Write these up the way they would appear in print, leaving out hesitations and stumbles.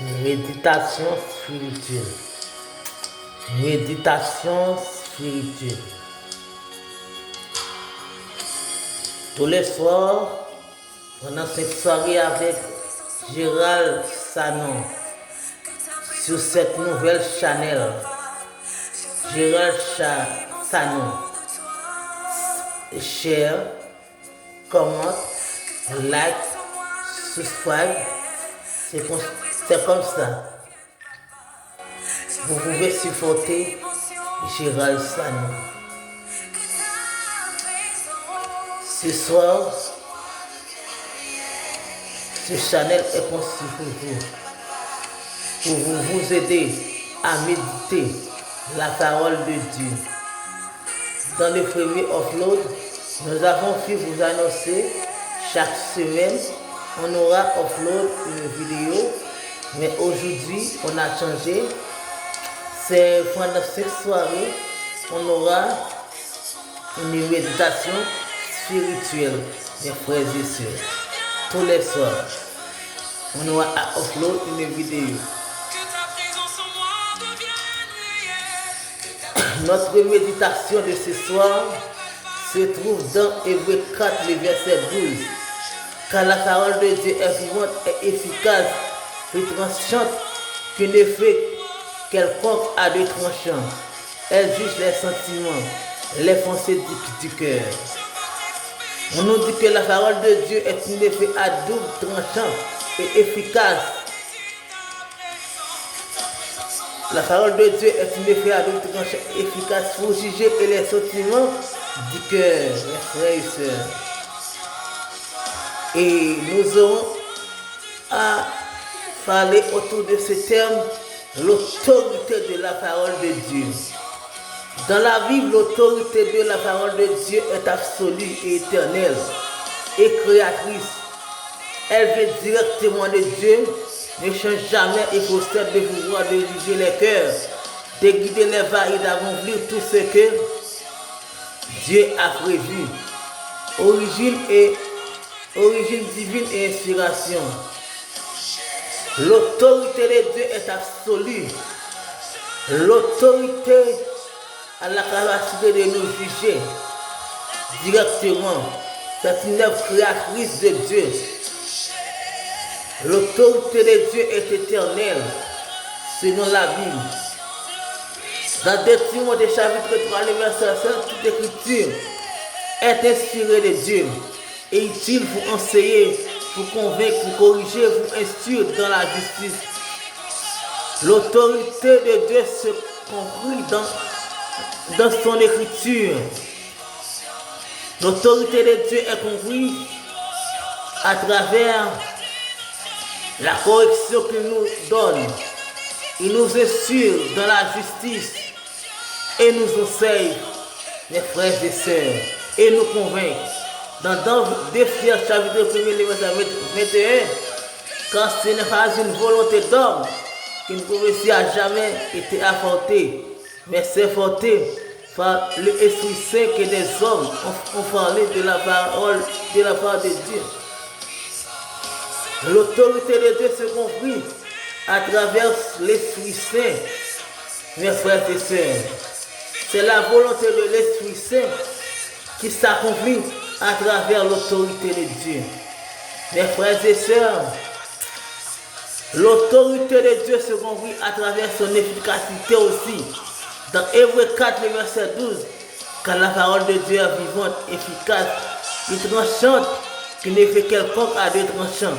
Méditation spirituelle. Méditation spirituelle. Tous les soirs, pendant cette soirée avec Gérald Sanon, sur cette nouvelle channel, Gérald Sanon. Share, comment, like, subscribe. C'est comme ça. Vous pouvez supporter Gérald Sanon. Ce soir, ce channel est conçu pour vous aider à méditer la parole de Dieu. Dans le premier upload, nous avons pu vous annoncer chaque semaine, on aura upload une vidéo, mais aujourd'hui, on a changé. C'est pendant cette soirée, on aura une méditation spirituelle, mes frères et sœurs. Tous les soirs, on aura à upload une vidéo. Notre méditation de ce soir se trouve dans Hébreux 4, le verset 12. Car la parole de Dieu est vivante et efficace, plus tranchante qu'un effet quelconque à deux tranchants. Elle juge les sentiments, les pensées du cœur. On nous dit que la parole de Dieu est un effet à double tranchant et efficace. La parole de Dieu est un effet à double tranchant et efficace pour juger les sentiments du cœur, mes frères et sœurs. Et nous aurons à parler autour de ce terme, l'autorité de la parole de Dieu. Dans la Bible, l'autorité de la parole de Dieu est absolue et éternelle et créatrice. Elle vient directement de Dieu, ne change jamais et possède le pouvoir de juger les cœurs, de guider les va et d'accomplir tout ce que Dieu a prévu. Origine divine et inspiration. L'autorité de Dieu est absolue. L'autorité a la capacité de nous juger directement. C'est une œuvre créatrice de Dieu. L'autorité de Dieu est éternelle, selon la Bible. Dans 2 Timothée chapitre 3, le verset 5, toute écriture est inspirée de Dieu et utile pour enseigner, pour convaincre, pour corriger, pour instruire dans la justice. L'autorité de Dieu se comprend dans son écriture. L'autorité de Dieu est comprise à travers la correction qu'il nous donne. Il nous instruit dans la justice et nous enseigne, mes frères et sœurs, et nous convainc. Dans 2 Pierre chapitre 1, verset 21, quand ce n'est pas une volonté d'homme qu'une prophétie n'a jamais été apportée, mais c'est porté par l'Esprit Saint que des hommes ont parlé de la parole de Dieu. L'autorité de Dieu se confie à travers l'Esprit Saint, mes frères et sœurs. C'est la volonté de l'Esprit Saint qui s'accomplit à travers l'autorité de Dieu. Mes frères et sœurs, l'autorité de Dieu se confie à travers son efficacité aussi. Dans Hébreux 4, le verset 12, car la parole de Dieu est vivante, efficace, et tranchante, qui ne fait quelconque à deux tranchants.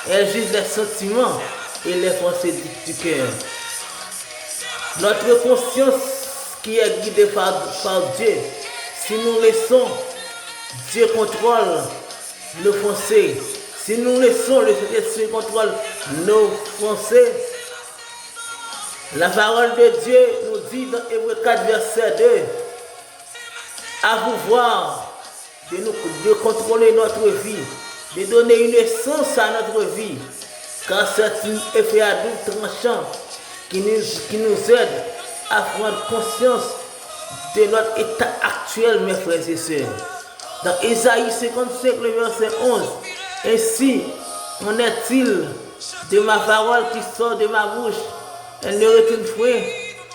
Elle juge les sentiments et les pensées du cœur. Notre conscience qui est guidée par Dieu, si nous laissons Dieu contrôle nos pensées, si nous laissons le Saint-Esprit contrôle nos pensées, la parole de Dieu nous dit dans Hébreux 4, verset 2, à pouvoir de contrôler notre vie, de donner une essence à notre vie, car c'est un effet à double tranchant qui nous aide à prendre conscience de notre état actuel, mes frères et sœurs. Dans Ésaïe 55, le verset 11, ainsi En est-il de ma parole qui sort de ma bouche? Elle ne retourne point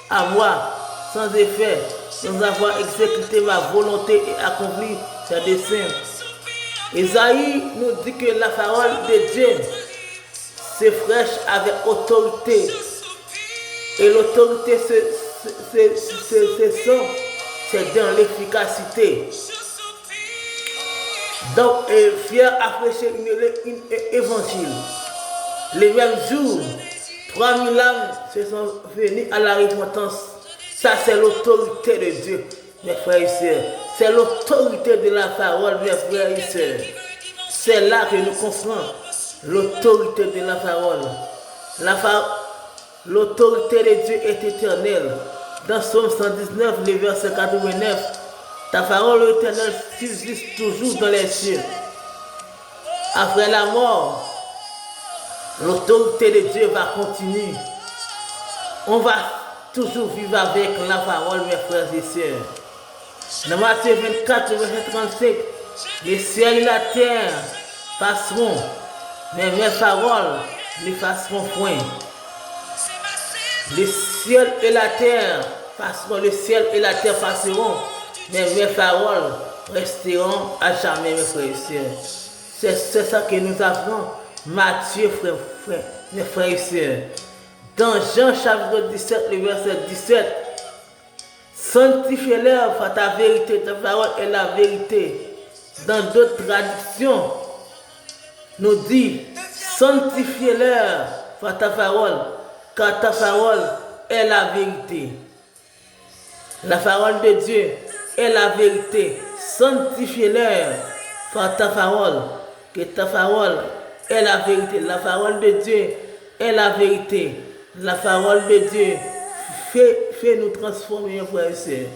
à moi sans effet, sans avoir exécuté ma volonté et accompli ses desseins. Isaïe nous dit que la parole de Dieu se fraîche avec autorité. Et l'autorité, c'est dans l'efficacité. Donc, fier à prêcher une évangile. Les mêmes jours, 3000 âmes se sont venues à la repentance. Ça, c'est l'autorité de Dieu, mes frères et sœurs. C'est l'autorité de la parole, mes frères et sœurs. C'est là que nous comprenons l'autorité de la parole. L'autorité de Dieu est éternelle. Dans Psaume 119, le verset 89, ta parole éternelle subsiste toujours dans les cieux. Après la mort, l'autorité de Dieu va continuer. On va toujours vivre avec la parole, mes frères et sœurs. Dans Matthieu 24, verset 35, les ciels et la terre passeront, mais mes paroles ne passeront point. Le ciel et la terre passeront, le ciel et la terre passeront, mais mes paroles resteront à jamais, mes frères et sœurs. C'est ça que nous avons, Matthieu, mes frères et sœurs. Dans Jean chapitre 17, le verset 17, sanctifie-leur par ta vérité, ta parole est la vérité. Dans d'autres traductions, nous dit, sanctifie-leur par ta parole, car ta parole est la vérité. La parole de Dieu est la vérité. Sanctifie-leur par ta parole, que ta parole est la vérité. La parole de Dieu est la vérité. La parole de Dieu fait nous transformer, frères et sœurs.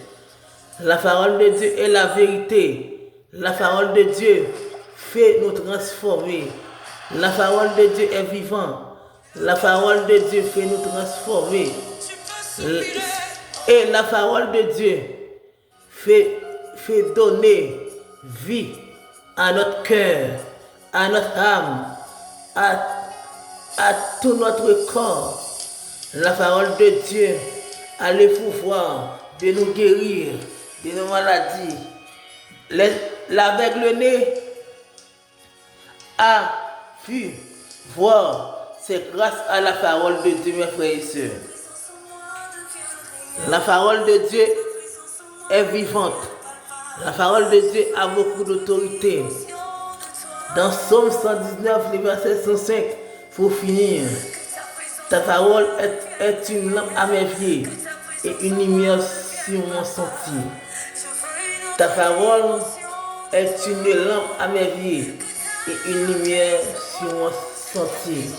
La parole de Dieu est la vérité. La parole de Dieu fait nous transformer. La parole de Dieu est vivante. La parole de Dieu fait nous transformer. Et la parole de Dieu fait donner vie à notre cœur, à notre âme, à tout notre corps. La parole de Dieu a le pouvoir de nous guérir de nos maladies. L'aveugle-né a pu voir. C'est grâce à la parole de Dieu, mes frères et sœurs. La parole de Dieu est vivante. La parole de Dieu a beaucoup d'autorité. Dans Psaume 119, le verset 105, pour finir, ta parole est une lampe à mes pieds et une lumière sur mon sentier. Ta parole est une lampe à mes pieds et une lumière sur mon sentier.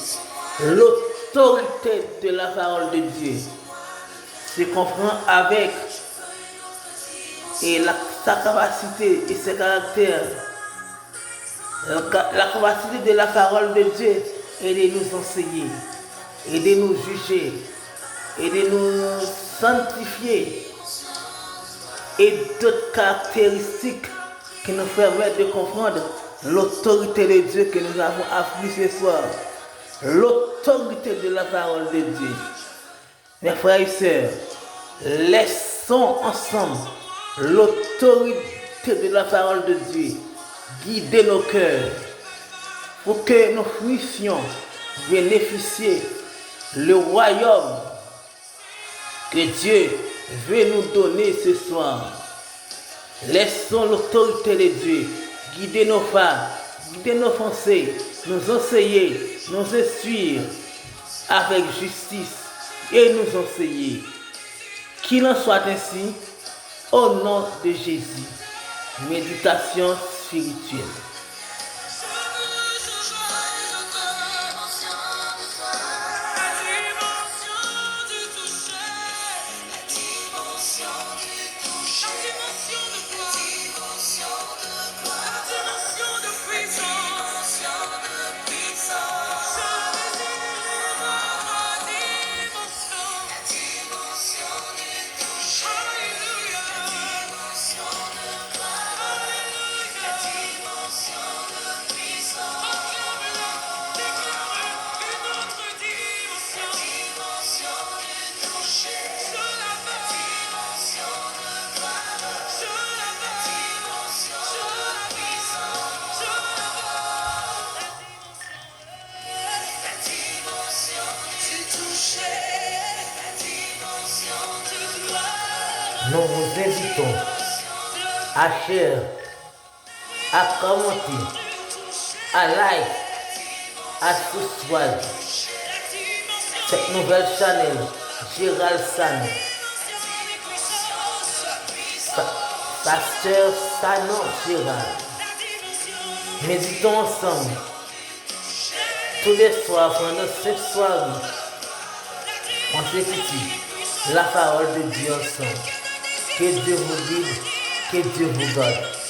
L'autorité de la parole de Dieu se comprend avec sa capacité et ses caractères. La capacité de la parole de Dieu est de nous enseigner, et de nous juger, et de nous sanctifier, et d'autres caractéristiques qui nous permettent de comprendre l'autorité de Dieu que nous avons appris ce soir. L'autorité de la parole de Dieu. Mes frères et sœurs, laissons ensemble l'autorité de la parole de Dieu guider nos cœurs pour que nous puissions bénéficier le royaume que Dieu veut nous donner ce soir. Laissons l'autorité de Dieu guider nos pas, guider nos pensées, nous enseigner, nous instruire avec justice et nous enseigner. Qu'il en soit ainsi, au nom de Jésus. Méditation spirituelle. nous vous invitons à share, à commenter, à like, à subscribe cette nouvelle chaîne Gérald San, Pasteur Sanon Gérald. Méditons ensemble tous les soirs pendant 5 soirées consécutives la parole de Dieu ensemble. Que Dieu vous guide, que Dieu vous garde.